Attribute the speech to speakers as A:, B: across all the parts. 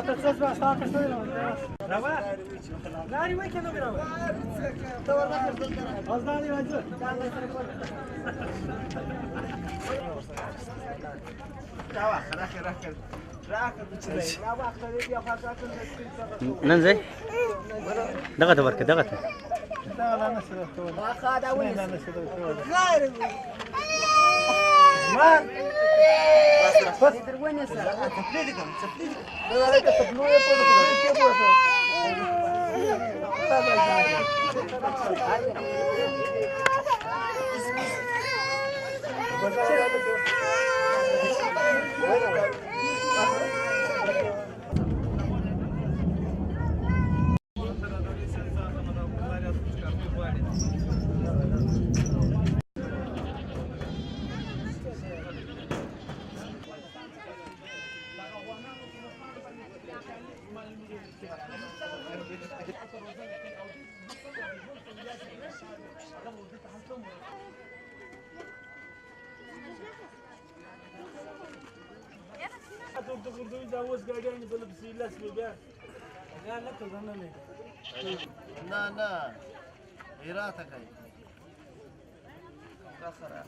A: to co z was, tak? Brawa? Gari wajkę no brawa. Oznali wajkę.
B: ننزل دغت بركة دغت
A: لا لا نسل
C: لا لا إيراتك هاي كسرة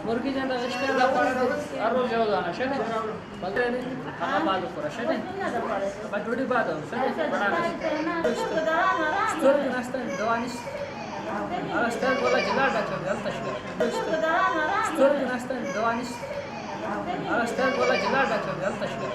D: मुर्गी जन रजिस्टर का आरो जाओ जाना शट बगैर नहीं खाना बालू करा शट बट थोड़ी बात हो शट बड़ा स्टोर नाश्ता दवानिश स्टोर बोला जिला डॉक्टर गलत है स्टोर नाश्ता दवानिश स्टोर बोला जिला डॉक्टर गलत है